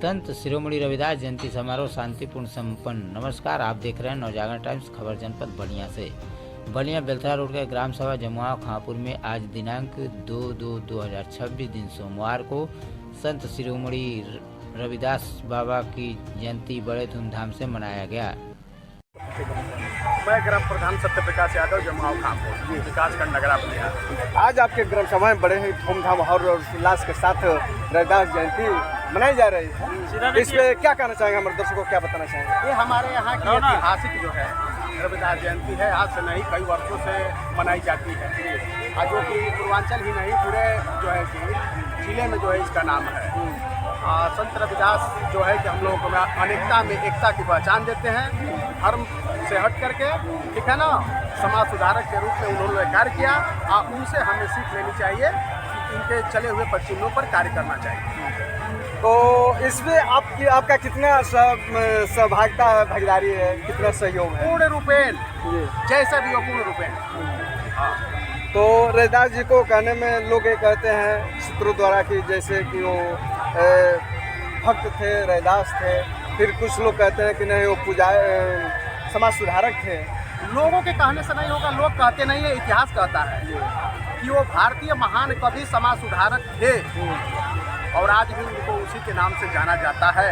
संत शिरोमणि रविदास जयंती समारोह शांतिपूर्ण संपन्न। नमस्कार, आप देख रहे हैं नवजागरण टाइम्स खबर जनपद बलिया से। बलिया बेलथरा रोड के ग्राम सभा जमुआ खांपुर में आज दिनांक 2/2/2026 दिन सोमवार को संत शिरोमणि रविदास बाबा की जयंती बड़े धूमधाम से मनाया गया। मैं ग्राम प्रधान सत्य प्रकाश यादव जमुआ खांपुर विकासखंड नगरा बलिया। आज आपके ग्राम सभा में बड़े ही धूमधाम और उल्लास के साथ रविदास जयंती मनाई जा रही है। इसमें क्या कहना चाहेंगे, हमारे दर्शकों को क्या बताना चाहेंगे? ये हमारे यहाँ की ऐतिहासिक जो है रविदास जयंती है, आज से नहीं कई वर्षों से मनाई जाती है। आज जो कि पूर्वांचल ही नहीं पूरे जो है कि जिले में जो है इसका नाम है। संत रविदास जो है कि हम लोगों को अनेकता में एकता की पहचान देते हैं। धर्म से हट करके, ठीक है ना, समाज सुधारक के रूप में उन्होंने कार्य किया और उनसे हमें सीख लेनी चाहिए कि इनके चले हुए पश्चिमों पर कार्य करना चाहिए। तो इसमें आपका कितना सहभागिता है, भागीदारी है, कितना सहयोग है? पूर्ण रूपेण, जैसा भी हो पूर्ण रूपेण। तो रविदास जी को कहने में लोग ये कहते हैं सूत्रों द्वारा कि जैसे कि वो भक्त थे, रविदास थे। फिर कुछ लोग कहते हैं कि नहीं, वो समाज सुधारक थे। लोगों के कहने से नहीं होगा, लोग कहते नहीं है, इतिहास कहता है कि वो भारतीय महान कवि समाज सुधारक थे और आज भी उनको उसी के नाम से जाना जाता है।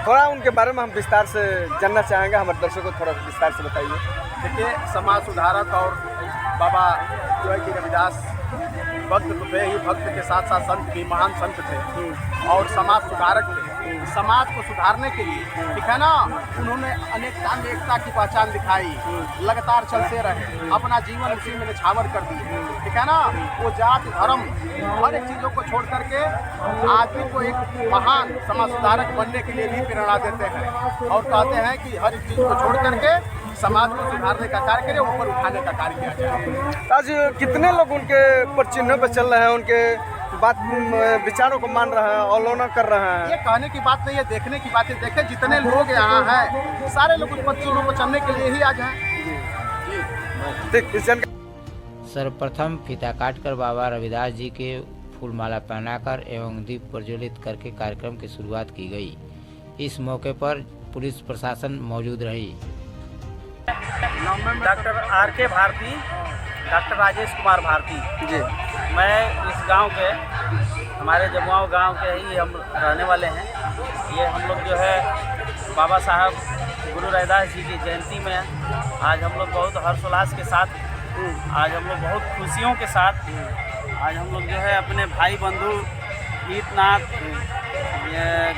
थोड़ा उनके बारे में हम विस्तार से जानना चाहेंगे, हमारे दर्शकों को थोड़ा विस्तार से बताइए। देखिए, समाज सुधारक और बाबा जो है कि रविदास भक्त तो थे ही, भक्त के साथ साथ संत भी, महान संत थे और समाज सुधारक थे। समाज को सुधारने के लिए, ठीक है ना, उन्होंने अनेकता में एकता की पहचान दिखाई, लगातार चलते रहे, अपना जीवन उसी में निछावर कर दिए, ठीक है ना। वो जाति धर्म हर एक चीज़ों को छोड़ करके आदमी को एक महान समाज सुधारक बनने के लिए भी प्रेरणा देते हैं और कहते हैं कि हर एक चीज़ को छोड़ करके समाज को सुधारने का कार्य करें, ऊपर उठाने का कार्य किया जाए। आज कितने लोग उनके पर चिन्हों पर चल रहे हैं, उनके बात विचारों को मान रहे हैं, अवलोकन कर रहे हैं? ये कहने की बात नहीं है, देखने की बात है। देखे जितने लोग यहाँ हैं, सारे लोग उस चिन्हों को चलने के लिए ही आज हैं। सर्वप्रथम फीता काटकर बाबा रविदास जी के फूलमाला पहनाकर एवं दीप प्रज्वलित करके कार्यक्रम की शुरुआत की गई। इस मौके पर पुलिस प्रशासन मौजूद रही। Doctor R.K. Bharati, doctor Rajesh Kumar Bharati ji. मैं इस गांव के, हमारे जमुआ गांव के ही हम रहने वाले हैं। ये हम लोग जो है बाबा साहब गुरु रविदास जी की जयंती में आज हम लोग बहुत हर्षोल्लास के साथ, आज हम लोग बहुत खुशियों के साथ, आज हम लोग जो है अपने भाई बंधु ईदनाथ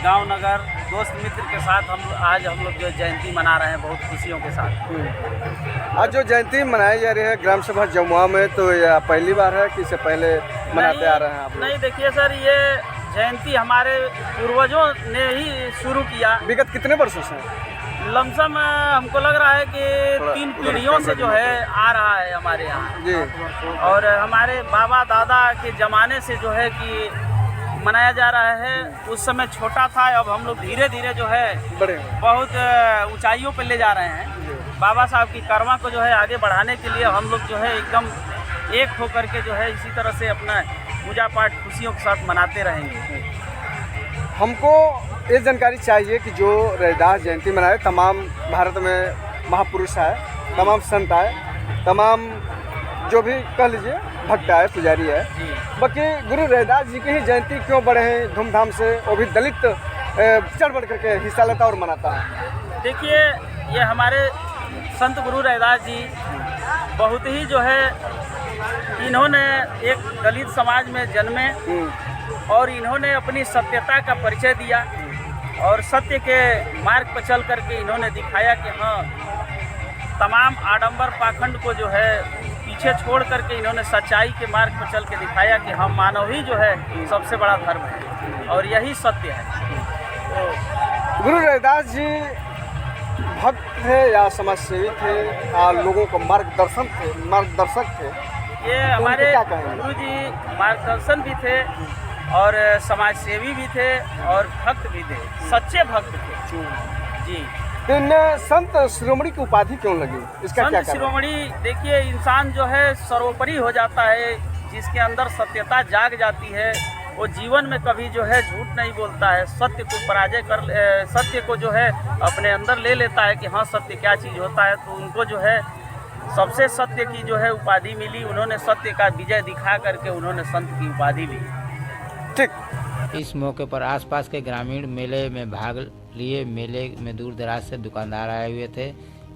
गांव नगर दोस्त मित्र के साथ आज हम लोग जो जयंती मना रहे हैं बहुत खुशियों के साथ। आज जो जयंती मनाई जा रही है ग्राम सभा जमुआ में, तो यह पहली बार है कि इससे पहले मनाते आ रहे हैं आप लोग? नहीं, देखिए सर, ये जयंती हमारे पूर्वजों ने ही शुरू किया। विगत कितने वर्षों से? लमसम हमको लग रहा है कि 3 पीढ़ियों से जो है आ रहा है हमारे यहाँ जी। और हमारे बाबा दादा के ज़माने से जो है कि मनाया जा रहा है। उस समय छोटा था, अब हम लोग धीरे धीरे जो है बहुत ऊंचाइयों पर ले जा रहे हैं। बाबा साहब की कर्मा को जो है आगे बढ़ाने के लिए हम लोग जो है एकदम एक होकर के जो है इसी तरह से अपना पूजा पाठ खुशियों के साथ मनाते रहेंगे। हमको ये जानकारी चाहिए कि जो रविदास जयंती मनाए, तमाम भारत में महापुरुष आए, तमाम संत आए, तमाम जो भी कह लीजिए भक्त आए, पुजारी है, बाकी गुरु रविदास जी की ही जयंती क्यों बड़े हैं धूमधाम से, वो भी दलित चढ़ बढ़ करके हिस्सा लेता और मनाता है? देखिए, ये हमारे संत गुरु रविदास जी बहुत ही जो है, इन्होंने एक दलित समाज में जन्मे और इन्होंने अपनी सत्यता का परिचय दिया और सत्य के मार्ग पर चल करके इन्होंने दिखाया कि हाँ, तमाम आडंबर पाखंड को जो है पीछे छोड़ करके इन्होंने सच्चाई के मार्ग पर चल के दिखाया कि हम मानव ही जो है सबसे बड़ा धर्म है और यही सत्य है। तो गुरु रविदास जी भक्त थे या समाजसेवी थे या लोगों को मार्गदर्शक थे? ये हमारे गुरु जी मार्गदर्शन भी थे और समाजसेवी भी थे और भक्त भी थे, सच्चे भक्त थे जी। इन्हें संत शिरोमणि की उपाधि क्यों लगी, इसका क्या कारण? संत शिरोमणि, देखिए, इंसान जो है सर्वोपरि हो जाता है, जिसके अंदर सत्यता जाग जाती है, वो जीवन में कभी जो है झूठ नहीं बोलता है, सत्य को पराजय कर सत्य को जो है अपने अंदर ले लेता है कि हाँ सत्य क्या चीज़ होता है। तो उनको जो है सबसे सत्य की जो है उपाधि मिली, उन्होंने सत्य का विजय दिखा करके उन्होंने संत की उपाधि ली। ठीक। इस मौके पर आसपास के ग्रामीण मेले में भाग लिए। मेले में दूर दराज से दुकानदार आए हुए थे।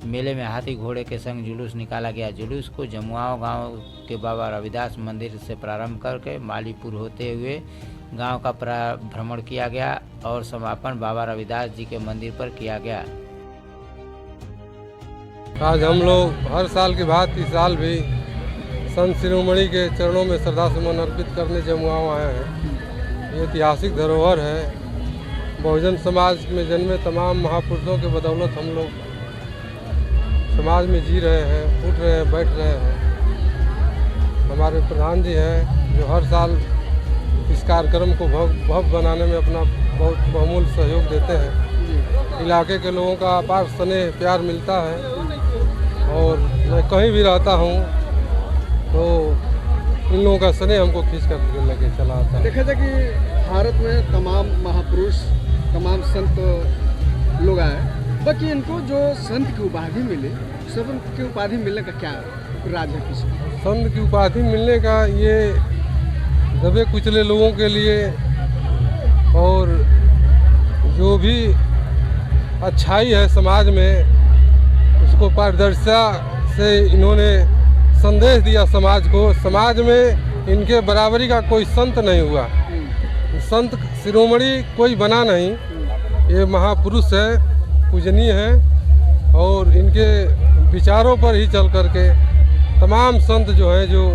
मेले में हाथी घोड़े के संग जुलूस निकाला गया। जुलूस को जमुआव गांव के बाबा रविदास मंदिर से प्रारंभ करके मालीपुर होते हुए गांव का भ्रमण किया गया और समापन बाबा रविदास जी के मंदिर पर किया गया। आज हम लोग हर साल की भांति इस साल भी संत शिरोमणि के चरणों में श्रद्धा सुमन अर्पित करने जमुआव आए हैं। ये ऐतिहासिक धरोहर है। बहुजन समाज में जन्मे तमाम महापुरुषों के बदौलत हम लोग समाज में जी रहे हैं, उठ रहे हैं, बैठ रहे हैं। हमारे प्रधान जी हैं जो हर साल इस कार्यक्रम को भव्य बनाने में अपना बहुत बहुमूल्य सहयोग देते हैं। इलाके के लोगों का अपार स्नेह प्यार मिलता है और मैं कहीं भी रहता हूँ तो इन लोगों का स्नेह हमको खींच कर लेके चला आता है। देखा जाए कि भारत में तमाम महापुरुष, तमाम संत लोग आए, बाकी इनको जो संत की उपाधि मिली, संत की उपाधि मिलने का क्या राज है? किसी संत की उपाधि मिलने का ये दबे कुचले लोगों के लिए और जो भी अच्छाई है समाज में उसको पारदर्शिता से इन्होंने संदेश दिया समाज को। समाज में इनके बराबरी का कोई संत नहीं हुआ। संत शिरोमणि कोई बना नहीं। ये महापुरुष है, पूजनीय है और इनके विचारों पर ही चल करके तमाम संत जो हैं, जो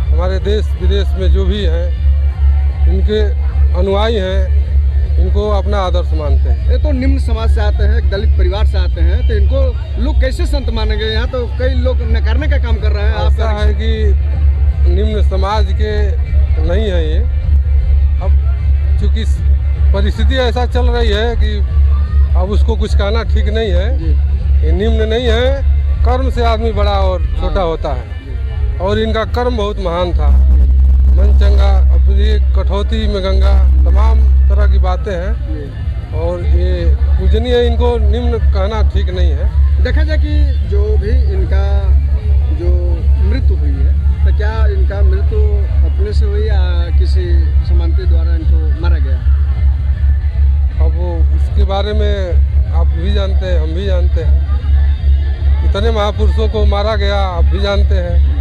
हमारे देश विदेश में जो भी हैं, इनके अनुयायी हैं, इनको अपना आदर्श मानते हैं। ये तो निम्न समाज से आते हैं, दलित परिवार से आते हैं, तो इनको लोग कैसे संत मानेंगे? यहाँ तो कई लोग नकारने का काम कर रहे हैं। ऐसा है कि निम्न समाज के नहीं है ये। अब चूँकि परिस्थिति ऐसा चल रही है कि अब उसको कुछ कहना ठीक नहीं है। ये निम्न नहीं है। कर्म से आदमी बड़ा और छोटा होता है और इनका कर्म बहुत महान था। मन चंगा, अपनी कठौती में गंगा, तमाम तरह की बातें हैं और ये पूजनीय है। इनको निम्न कहना ठीक नहीं है। देखा जाए कि जो भी इनका जो मृत्यु हुई है, तो क्या इनका मृत्यु अपने से हुई या किसी समांतर द्वारा इनको मारा गया? अब वो इसके बारे में आप भी जानते हैं, हम भी जानते हैं। कितने महापुरुषों को मारा गया आप भी जानते हैं।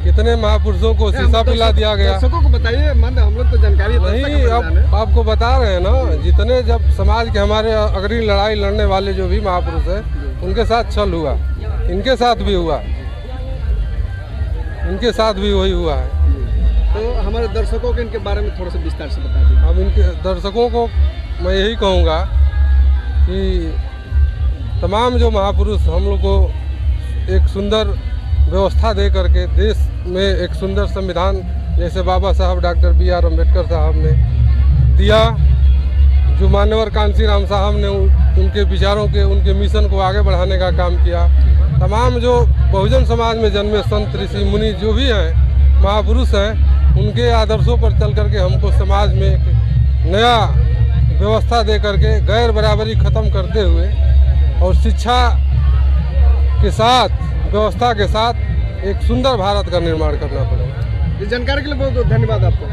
कितने महापुरुषों को शीशा पिला दिया गया। दर्शकों को बताइए, मन हम लोग तो जानकारी नहीं, अब आपको बता रहे हैं ना। जितने जब समाज के हमारे अग्रणी लड़ाई लड़ने वाले जो भी महापुरुष हैं, उनके साथ छल हुआ, इनके साथ भी हुआ, इनके साथ भी वही हुआ है। तो हमारे दर्शकों को इनके बारे में थोड़ा सा विस्तार से बता दीजिए। अब इनके दर्शकों को मैं यही कहूँगा कि तमाम जो महापुरुष हम लोग को एक सुंदर व्यवस्था दे करके देश में एक सुंदर संविधान जैसे बाबा साहब डॉक्टर B.R. अम्बेडकर साहब ने दिया, जो मान्यवर कांशीराम साहब ने उनके विचारों के, उनके मिशन को आगे बढ़ाने का काम किया। तमाम जो बहुजन समाज में जन्मे संत ऋषि मुनि जो भी हैं, महापुरुष हैं, उनके आदर्शों पर चल करके हमको समाज में एक नया व्यवस्था दे करके गैर बराबरी ख़त्म करते हुए और शिक्षा के साथ, व्यवस्था के साथ एक सुंदर भारत का निर्माण करना पड़ेगा। इस जानकारी के लिए बहुत बहुत धन्यवाद आपको।